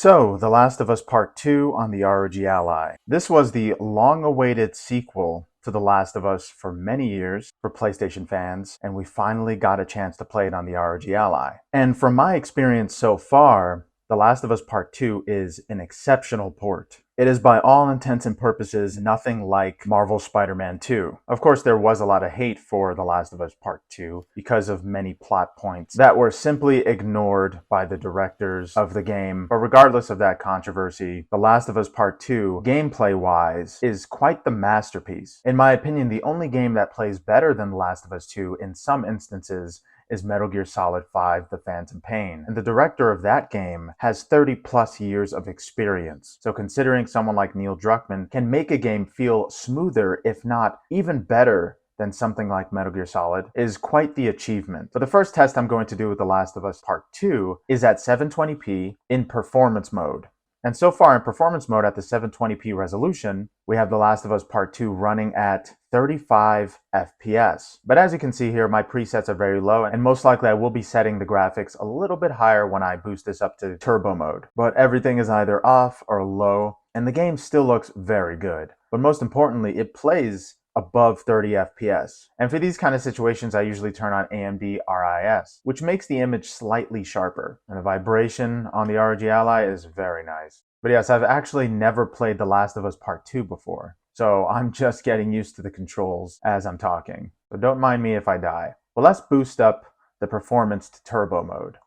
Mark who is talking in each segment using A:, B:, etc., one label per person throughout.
A: So, The Last of Us Part 2 on the ROG Ally. This was the long-awaited sequel to The Last of Us for many years for PlayStation fans, and we finally got a chance to play it on the ROG Ally. And from my experience so far, The Last of Us Part 2 is an exceptional port. It is by all intents and purposes nothing like Marvel's Spider-Man 2. Of course, there was a lot of hate for The Last of Us Part 2 because of many plot points that were simply ignored by the directors of the game. But regardless of that controversy, The Last of Us Part 2, gameplay-wise, is quite the masterpiece. In my opinion, the only game that plays better than The Last of Us 2 in some instances is Metal Gear Solid 5: The Phantom Pain. And the director of that game has 30 plus years of experience. So considering someone like Neil Druckmann can make a game feel smoother, if not even better than something like Metal Gear Solid, is quite the achievement. But the first test I'm going to do with The Last of Us Part 2 is at 720p in performance mode. And so far in performance mode at the 720p resolution, we have The Last of Us Part 2 running at 35 FPS. But as you can see here, my presets are very low, and most likely I will be setting the graphics a little bit higher when I boost this up to turbo mode. But everything is either off or low, and the game still looks very good. But most importantly, it plays above 30 FPS. And for these kind of situations, I usually turn on AMD RIS, which makes the image slightly sharper. And the vibration on the ROG Ally is very nice. But yes, I've actually never played The Last of Us Part 2 before, so I'm just getting used to the controls as I'm talking. So don't mind me if I die. Well, let's boost up the performance to turbo mode.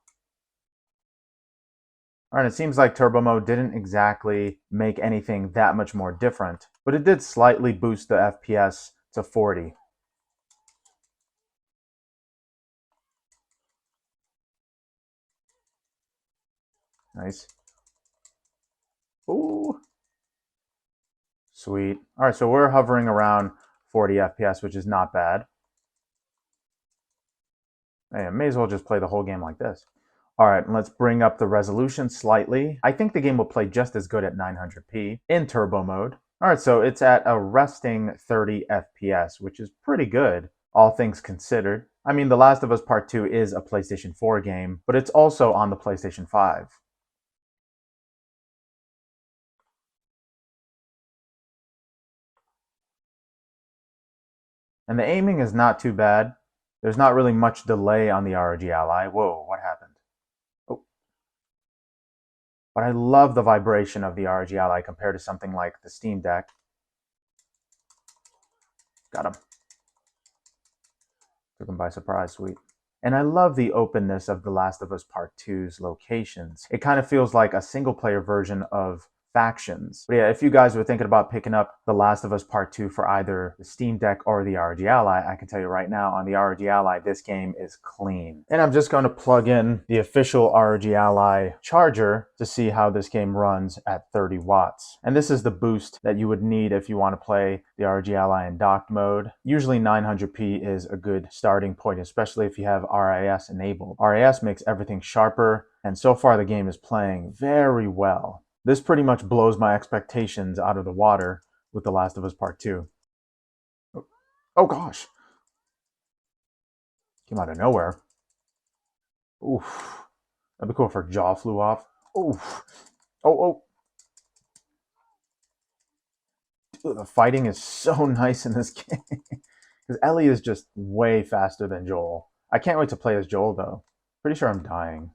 A: Alright, it seems like turbo mode didn't exactly make anything that much more different, but it did slightly boost the FPS to 40. Nice. Ooh. Sweet. Alright, so we're hovering around 40 FPS, which is not bad. Hey, I may as well just play the whole game like this. Alright, let's bring up the resolution slightly. I think the game will play just as good at 900p in turbo mode. Alright, so it's at a resting 30 FPS, which is pretty good, all things considered. I mean, The Last of Us Part 2 is a PlayStation 4 game, but it's also on the PlayStation 5. And the aiming is not too bad. There's not really much delay on the ROG Ally. Whoa, what happened? Oh. But I love the vibration of the ROG Ally compared to something like the Steam Deck. Got him. Took him by surprise, sweet. And I love the openness of The Last of Us Part 2's locations. It kind of feels like a single-player version of Factions. But yeah, if you guys were thinking about picking up The Last of Us Part 2 for either the Steam Deck or the ROG Ally, I can tell you right now, on the ROG Ally, this game is clean. And I'm just going to plug in the official ROG Ally charger to see how this game runs at 30 watts. And this is the boost that you would need if you want to play the ROG Ally in docked mode. Usually 900p is a good starting point, especially if you have RIS enabled. RIS makes everything sharper, and so far the game is playing very well. This pretty much blows my expectations out of the water with The Last of Us Part 2. Oh gosh. Came out of nowhere. Oof. That'd be cool if her jaw flew off. Oof. Oh. Dude, the fighting is so nice in this game. Because Ellie is just way faster than Joel. I can't wait to play as Joel though. Pretty sure I'm dying.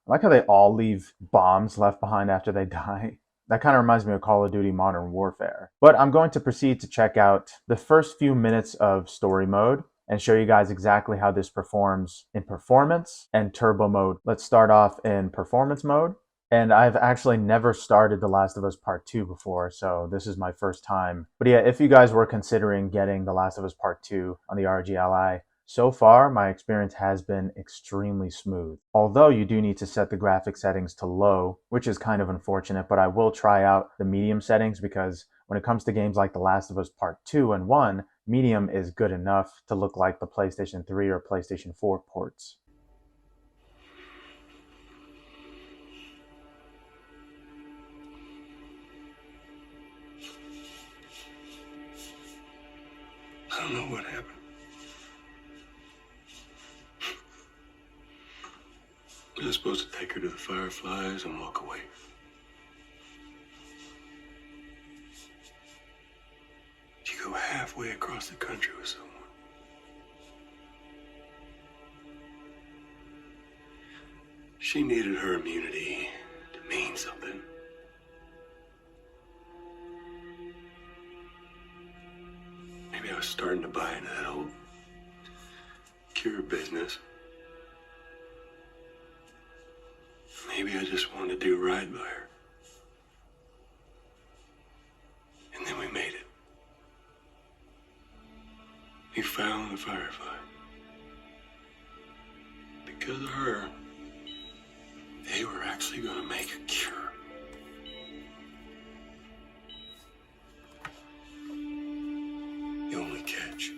A: I like how they all leave bombs left behind after they die. That kind of reminds me of Call of Duty Modern Warfare. But I'm going to proceed to check out the first few minutes of story mode and show you guys exactly how this performs in performance and turbo mode. Let's start off in performance mode. And I've actually never started The Last of Us Part 2 before, so this is my first time. But yeah, if you guys were considering getting The Last of Us Part 2 on the ROG Ally, so far, my experience has been extremely smooth. Although you do need to set the graphic settings to low, which is kind of unfortunate, but I will try out the medium settings because when it comes to games like The Last of Us Part 2 and 1, medium is good enough to look like the PlayStation 3 or PlayStation 4 ports.
B: I don't know what happened. I was supposed to take her to the Fireflies and walk away. You go halfway across the country with someone. She needed her immunity to mean something. Maybe I was starting to buy into that old cure business. Maybe I just wanted to do right by her. And then we made it. We found the Firefly. Because of her, they were actually going to make a cure. The only catch,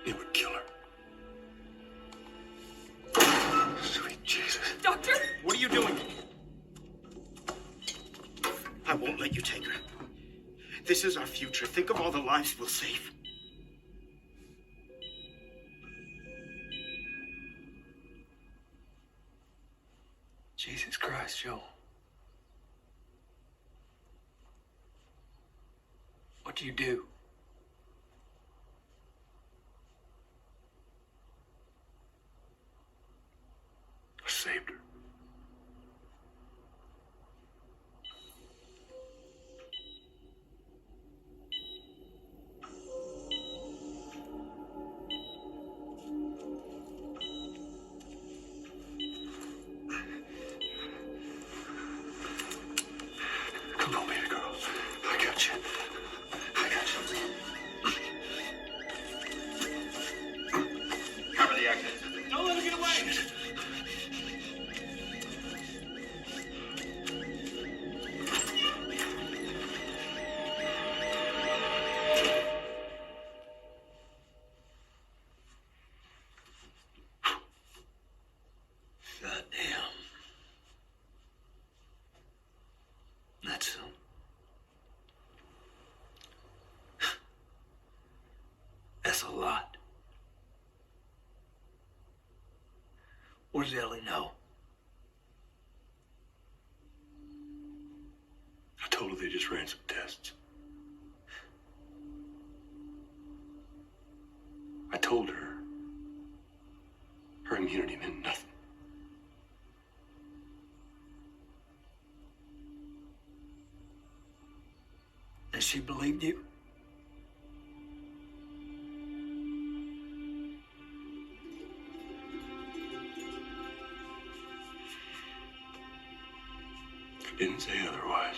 B: it would kill her. Sweet Jesus.
C: Doctor?
D: What are you doing? I won't let you take her. This is our future. Think of all the lives we'll save.
B: Jesus Christ, Joel. What do you do? I saved her. Come on, baby girl. I got you. I got you.
D: Cover the exit. Don't let her get away.
B: Shit. Goddamn. That's a lot. What does Ellie know? I told her they just ran some tests. I told her her immunity meant nothing. And she believed you? I didn't say otherwise.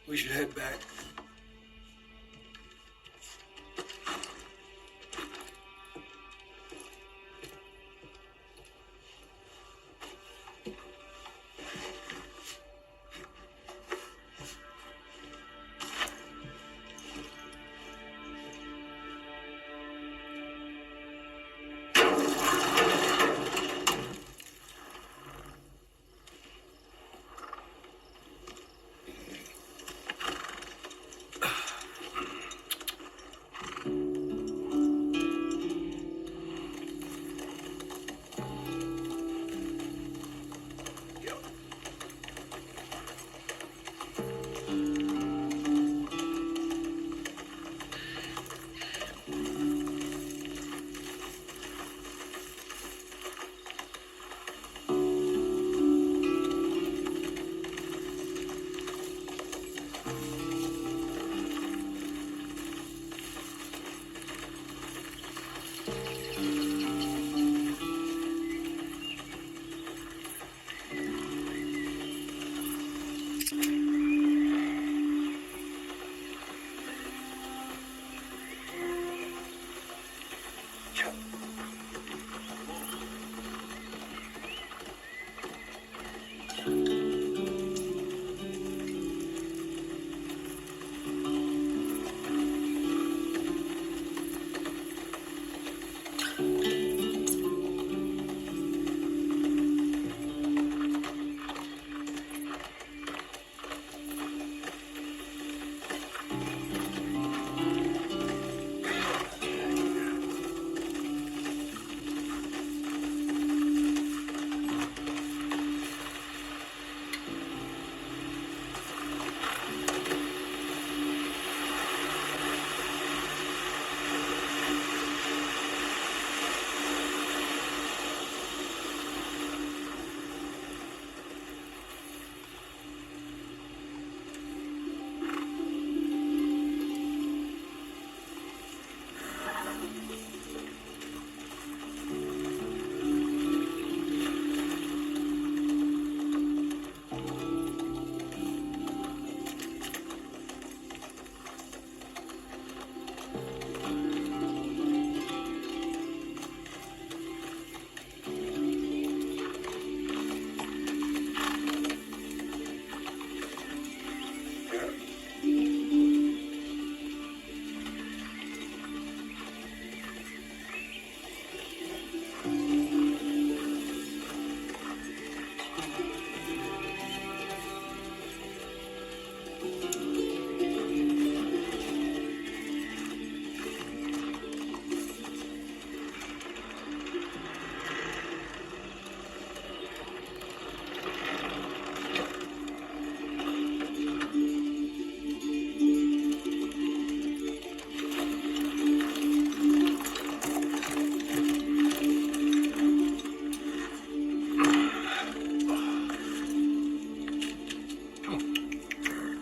B: We should head back.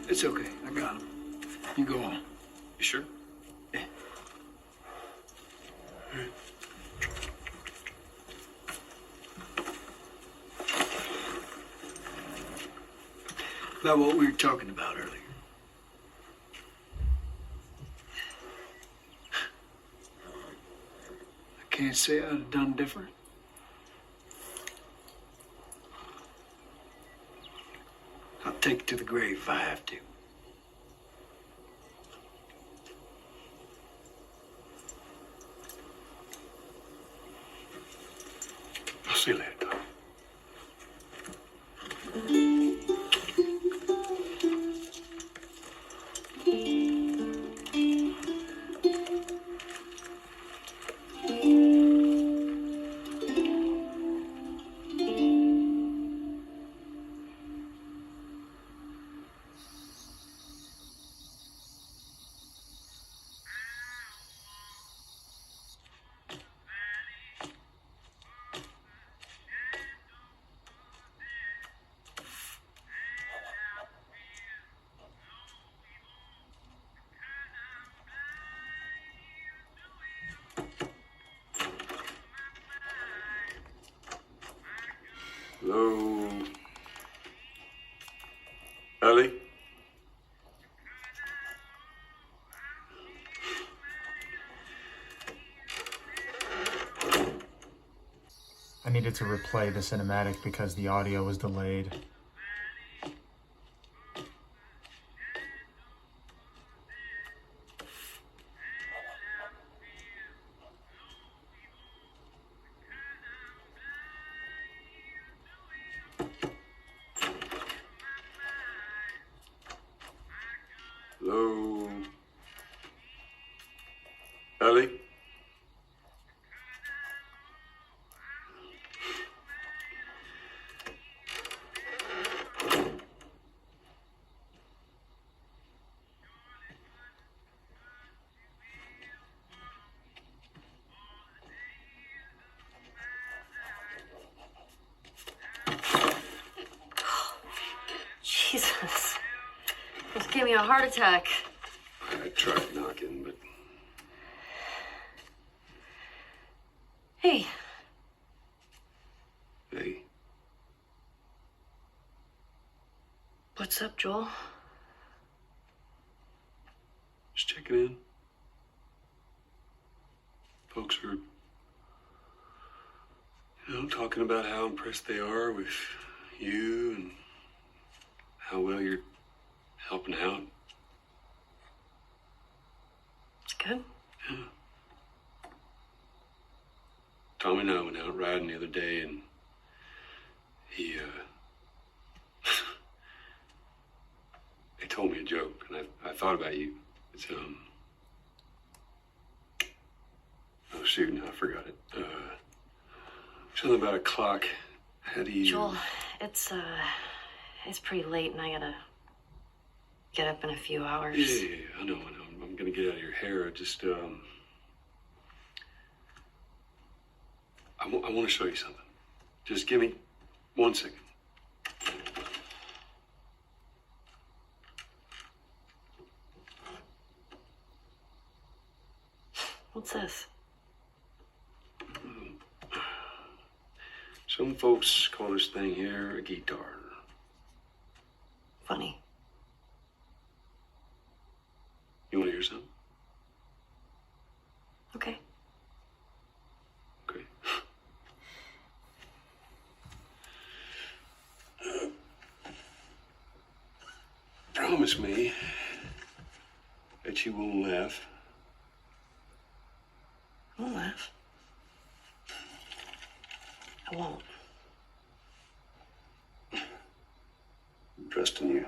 C: It's okay. I got him. You go on.
B: You sure?
C: Yeah. About what we were talking about earlier. I can't say I'd have done different. I'll take it to the grave if I have to.
B: I'll see you later, Doc. Hello? Ellie?
A: I needed to replay the cinematic because the audio was delayed.
B: Hello? Ellie?
E: Jesus. Almost gave me a heart attack.
B: I tried knocking, but
E: Hey,
B: hey,
E: what's up, Joel?
B: just checking in. Folks are, talking about how impressed they are with you and how well you're helping out.
E: It's good.
B: Yeah. Tommy and I went out riding the other day, and he told me a joke, and I thought about you. It's oh shoot, no, I forgot it. Something about a clock. How do you?
E: Joel, it's pretty late and I gotta get up in a few hours.
B: Yeah, I know. I'm gonna get out of your hair. I just I want to show you something. Just give me 1 second.
E: What's this?
B: Some folks call this thing here a guitar.
E: Funny.
B: You want to hear something?
E: Okay.
B: Okay. Promise me that you won't laugh.
E: I won't laugh. I won't.
B: I'm trusting you.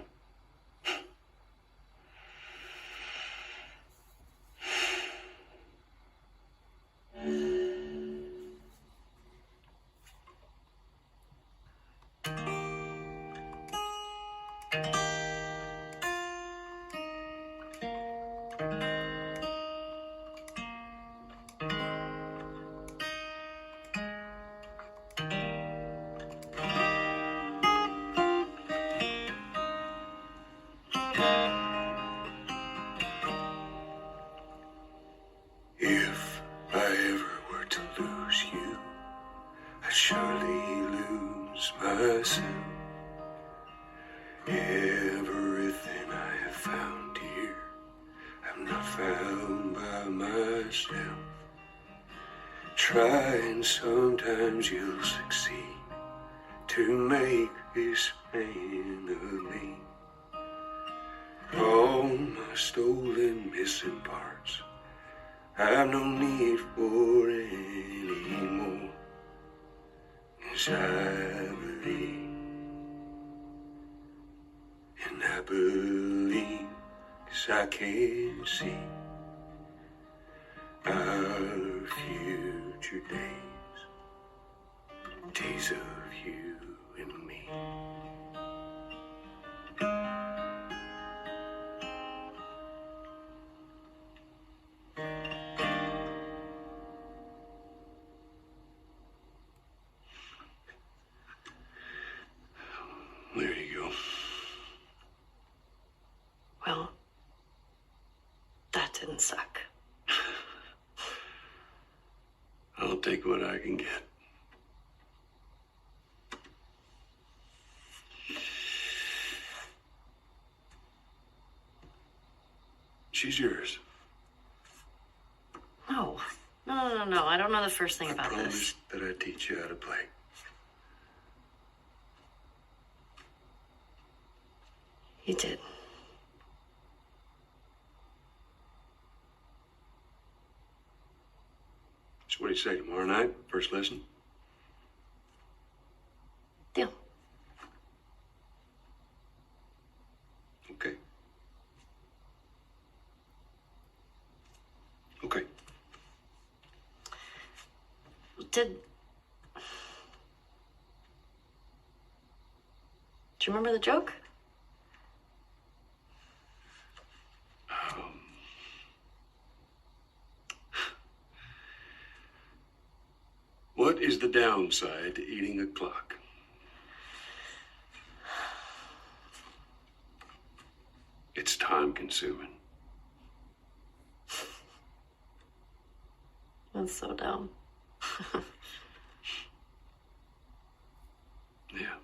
B: found by myself. Try and sometimes you'll succeed to make this man of me. All my stolen missing parts I've no need for any more. 'Cause I believe, and I believe 'cause I can see our future days, days of you and me. There you go.
E: Well, that didn't suck.
B: I'll take what I can get. She's yours.
E: No. No. I don't know the first thing
B: I
E: about this.
B: promised that I'd teach you how to play.
E: You did.
B: So what do you say, tomorrow night, first lesson?
E: Deal.
B: Okay. Okay.
E: Do you remember the joke?
B: What is the downside to eating a clock? It's time consuming.
E: That's so dumb.
B: Yeah.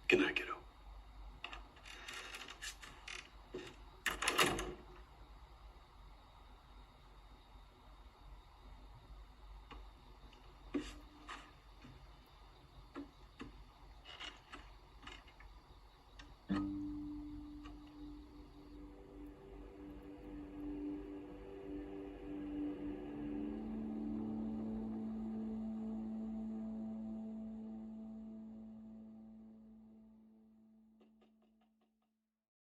B: Good night, kiddo.